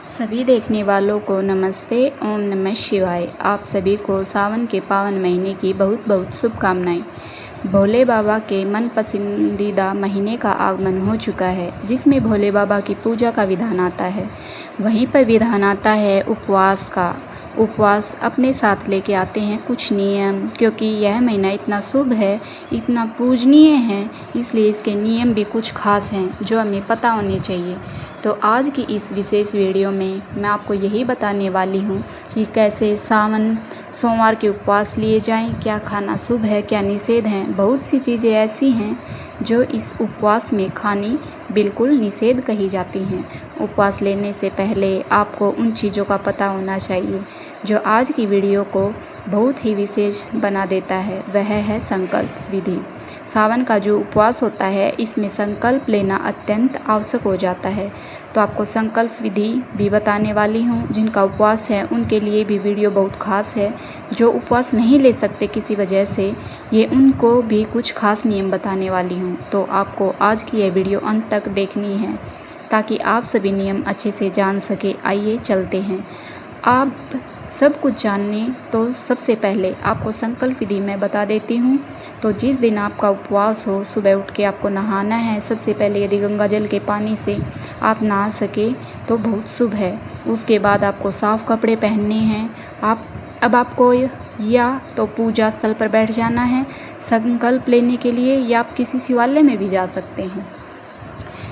सभी देखने वालों को नमस्ते। ओम नमः शिवाय। आप सभी को सावन के पावन महीने की बहुत बहुत शुभकामनाएं। भोले बाबा के मन पसंदीदा महीने का आगमन हो चुका है, जिसमें भोले बाबा की पूजा का विधान आता है। वहीं पर विधान आता है उपवास का। उपवास अपने साथ लेके आते हैं कुछ नियम, क्योंकि यह महीना इतना शुभ है, इतना पूजनीय है, इसलिए इसके नियम भी कुछ खास हैं जो हमें पता होने चाहिए। तो आज की इस विशेष वीडियो में मैं आपको यही बताने वाली हूँ कि कैसे सावन सोमवार के उपवास लिए जाएं, क्या खाना शुभ है, क्या निषेध हैं। बहुत सी चीज़ें ऐसी हैं जो इस उपवास में खानी बिल्कुल निषेध कही जाती हैं। उपवास लेने से पहले आपको उन चीज़ों का पता होना चाहिए जो आज की वीडियो को बहुत ही विशेष बना देता है। वह है संकल्प विधि। सावन का जो उपवास होता है, इसमें संकल्प लेना अत्यंत आवश्यक हो जाता है। तो आपको संकल्प विधि भी बताने वाली हूँ। जिनका उपवास है उनके लिए भी वीडियो बहुत खास है। जो उपवास नहीं ले सकते किसी वजह से, ये उनको भी कुछ खास नियम बताने वाली हूँ। तो आपको आज की यह वीडियो अंत तक देखनी है ताकि आप सभी नियम अच्छे से जान सके। आइए चलते हैं। आप सब कुछ जानने तो सबसे पहले आपको संकल्प विधि मैं बता देती हूँ। तो जिस दिन आपका उपवास हो, सुबह उठ के आपको नहाना है। सबसे पहले यदि गंगा जल के पानी से आप नहा सके तो बहुत शुभ है। उसके बाद आपको साफ़ कपड़े पहनने हैं। अब आपको या तो पूजा स्थल पर बैठ जाना है संकल्प लेने के लिए, या आप किसी शिवालय में भी जा सकते हैं।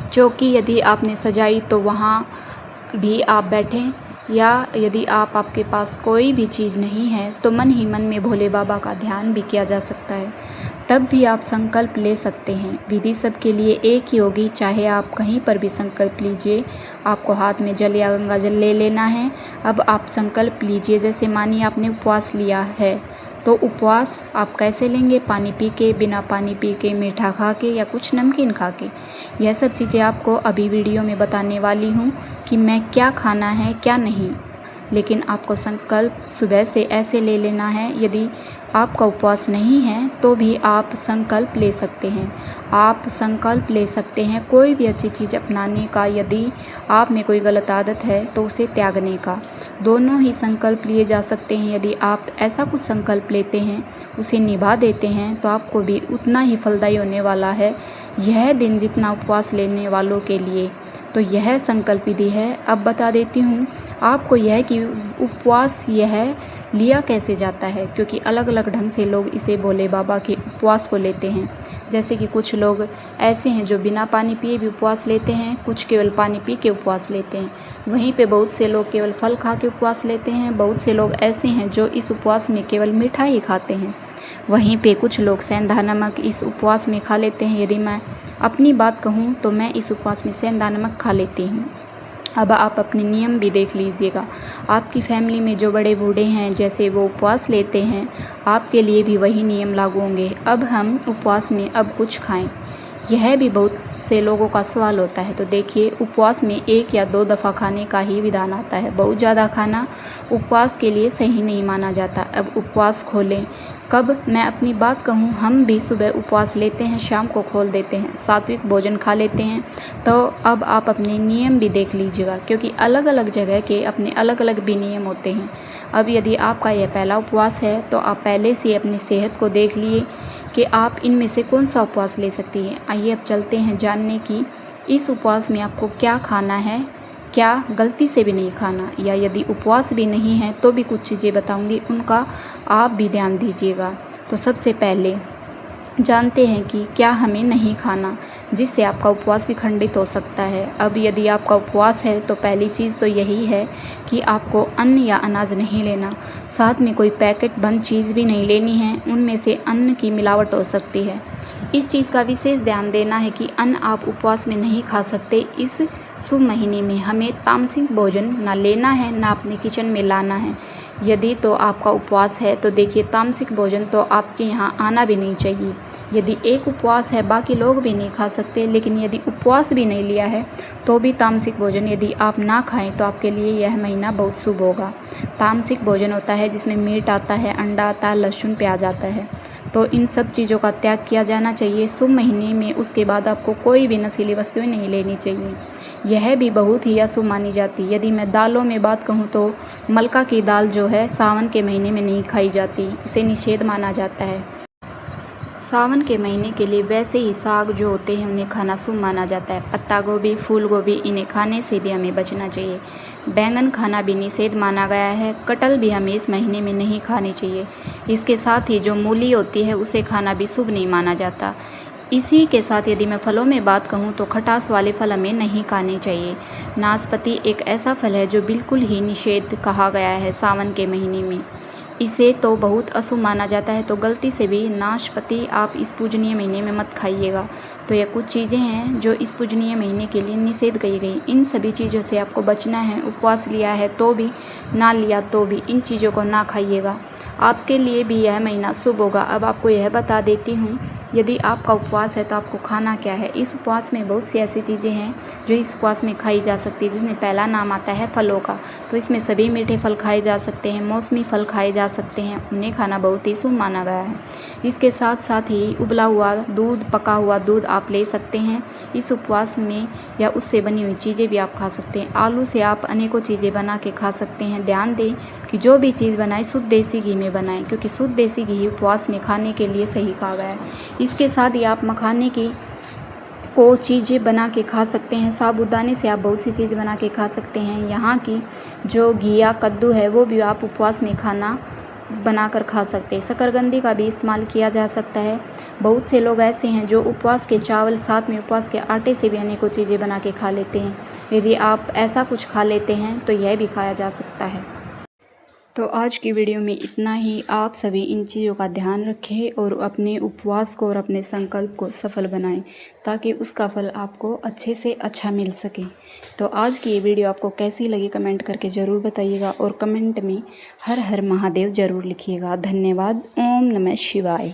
चौकी यदि आपने सजाई तो वहाँ भी आप बैठें, या यदि आपके पास कोई भी चीज़ नहीं है तो मन ही मन में भोले बाबा का ध्यान भी किया जा सकता है। तब भी आप संकल्प ले सकते हैं। विधि सबके लिए एक ही होगी, चाहे आप कहीं पर भी संकल्प लीजिए। आपको हाथ में जल या गंगा जल ले लेना है। अब आप संकल्प लीजिए। जैसे मानिए आपने उपवास लिया है, तो उपवास आप कैसे लेंगे? पानी पी के, बिना पानी पी के, मीठा खा के, या कुछ नमकीन खा के। यह सब चीज़ें आपको अभी वीडियो में बताने वाली हूँ कि मैं क्या खाना है क्या नहीं। लेकिन आपको संकल्प सुबह से ऐसे ले लेना है। यदि आपका उपवास नहीं है तो भी आप संकल्प ले सकते हैं। आप संकल्प ले सकते हैं कोई भी अच्छी चीज़ अपनाने का। यदि आप में कोई गलत आदत है तो उसे त्यागने का। दोनों ही संकल्प लिए जा सकते हैं। यदि आप ऐसा कुछ संकल्प लेते हैं, उसे निभा देते हैं, तो आपको भी उतना ही फलदायी होने वाला है यह दिन जितना उपवास लेने वालों के लिए। तो यह संकल्प विधि है। अब बता देती हूँ आपको यह कि उपवास यह लिया कैसे जाता है, क्योंकि अलग अलग ढंग से लोग इसे भोले बाबा के उपवास को लेते हैं। जैसे कि कुछ लोग ऐसे हैं जो बिना पानी पिए भी उपवास लेते हैं, कुछ केवल पानी पी के उपवास लेते हैं। वहीं पे बहुत से लोग केवल फल खा के उपवास लेते हैं। बहुत से लोग ऐसे हैं जो इस उपवास में केवल मिठाई ही खाते हैं। वहीं पे कुछ लोग सेंधा नमक इस उपवास में खा लेते हैं। यदि मैं अपनी बात कहूँ तो मैं इस उपवास में सेंधा नमक खा लेती हूँ। अब आप अपने नियम भी देख लीजिएगा। आपकी फैमिली में जो बड़े बूढ़े हैं, जैसे वो उपवास लेते हैं, आपके लिए भी वही नियम लागू होंगे। अब हम उपवास में अब कुछ खाएं, यह भी बहुत से लोगों का सवाल होता है। तो देखिए, उपवास में 1 या 2 दफ़ा खाने का ही विधान आता है। बहुत ज़्यादा खाना उपवास के लिए सही नहीं माना जाता। अब उपवास खोलें कब? मैं अपनी बात कहूँ, हम भी सुबह उपवास लेते हैं, शाम को खोल देते हैं, सात्विक भोजन खा लेते हैं। तो अब आप अपने नियम भी देख लीजिएगा, क्योंकि अलग अलग जगह के अपने अलग अलग भी नियम होते हैं। अब यदि आपका यह पहला उपवास है तो आप पहले से अपनी सेहत को देख लिए कि आप इनमें से कौन सा उपवास ले सकती हैं। आइए अब चलते हैं जानने की इस उपवास में आपको क्या खाना है, क्या गलती से भी नहीं खाना, या यदि उपवास भी नहीं है तो भी कुछ चीज़ें बताऊंगी, उनका आप भी ध्यान दीजिएगा। तो सबसे पहले जानते हैं कि क्या हमें नहीं खाना, जिससे आपका उपवास भी खंडित हो सकता है। अब यदि आपका उपवास है तो पहली चीज़ तो यही है कि आपको अन्न या अनाज नहीं लेना। साथ में कोई पैकेट बंद चीज़ भी नहीं लेनी है, उनमें से अन्न की मिलावट हो सकती है। इस चीज़ का विशेष ध्यान देना है कि अन्न आप उपवास में नहीं खा सकते। इस शुभ महीने में हमें तामसिक भोजन ना लेना है, ना अपने किचन में लाना है। यदि तो आपका उपवास है तो देखिए, तामसिक भोजन तो आपके यहाँ आना भी नहीं चाहिए। यदि एक उपवास है, बाकी लोग भी नहीं खा सकते। लेकिन यदि उपवास भी नहीं लिया है तो भी तामसिक भोजन यदि आप ना खाएं तो आपके लिए यह महीना बहुत शुभ होगा। तामसिक भोजन होता है जिसमें मीट आता है, अंडा आता है, लहसुन, प्याज आता है। तो इन सब चीज़ों का त्याग किया जाना चाहिए शुभ महीने में। उसके बाद आपको कोई भी नशीली वस्तुएं नहीं लेनी चाहिए, यह भी बहुत ही अशुभ मानी जाती है। यदि मैं दालों में बात कहूँ तो मलका की दाल जो है सावन के महीने में नहीं खाई जाती, इसे निषेध माना जाता है। सावन के महीने के लिए वैसे ही साग जो होते हैं उन्हें खाना शुभ माना जाता है। पत्ता गोभी, फूल गोभी, इन्हें खाने से भी हमें बचना चाहिए। बैंगन खाना भी निषेध माना गया है। कटहल भी हमें इस महीने में नहीं खानी चाहिए। इसके साथ ही जो मूली होती है उसे खाना भी शुभ नहीं माना जाता। इसी के साथ यदि मैं फलों में बात कहूँ तो खटास वाले फल हमें नहीं खाने चाहिए। नाशपाती एक ऐसा फल है जो बिल्कुल ही निषेध कहा गया है सावन के महीने में, इसे तो बहुत अशुभ माना जाता है। तो गलती से भी नाशपाती आप इस पूजनीय महीने में मत खाइएगा। तो यह कुछ चीज़ें हैं जो इस पूजनीय महीने के लिए निषेध कही गई। इन सभी चीज़ों से आपको बचना है। उपवास लिया है तो भी, ना लिया तो भी इन चीज़ों को ना खाइएगा, आपके लिए भी यह महीना शुभ होगा। अब आपको यह बता देती हूँ, यदि आपका उपवास है तो आपको खाना क्या है। इस उपवास में बहुत सी ऐसी चीज़ें हैं जो इस उपवास में खाई जा सकती है, जिसमें पहला नाम आता है फलों का। तो इसमें सभी मीठे फल खाए जा सकते हैं, मौसमी फल खाए जा सकते हैं, उन्हें खाना बहुत ही शुभ माना गया है। इसके साथ साथ ही उबला हुआ दूध, पका हुआ दूध आप ले सकते हैं इस उपवास में, या उससे बनी हुई चीज़ें भी आप खा सकते हैं। आलू से आप अनेकों चीज़ें बना के खा सकते हैं। ध्यान दें कि जो भी चीज़ बनाएं शुद्ध देसी घी में बनाएं, क्योंकि शुद्ध देसी घी उपवास में खाने के लिए सही कहा गया है। इसके साथ ही आप मखाने की को चीज़ें बना के खा सकते हैं। साबूदाने से आप बहुत सी चीज़ बना के खा सकते हैं। यहाँ की जो घिया कद्दू है वो भी आप उपवास में खाना बनाकर खा सकते हैं। शकरकंदी का भी इस्तेमाल किया जा सकता है। बहुत से लोग ऐसे हैं जो उपवास के चावल साथ में उपवास के आटे से भी अनेकों चीज़ें बना के खा लेते हैं। यदि आप ऐसा कुछ खा लेते हैं तो यह भी खाया जा सकता है। तो आज की वीडियो में इतना ही। आप सभी इन चीज़ों का ध्यान रखें और अपने उपवास को और अपने संकल्प को सफल बनाएं, ताकि उसका फल आपको अच्छे से अच्छा मिल सके। तो आज की ये वीडियो आपको कैसी लगी कमेंट करके ज़रूर बताइएगा, और कमेंट में हर हर महादेव ज़रूर लिखिएगा। धन्यवाद। ओम नमः शिवाय।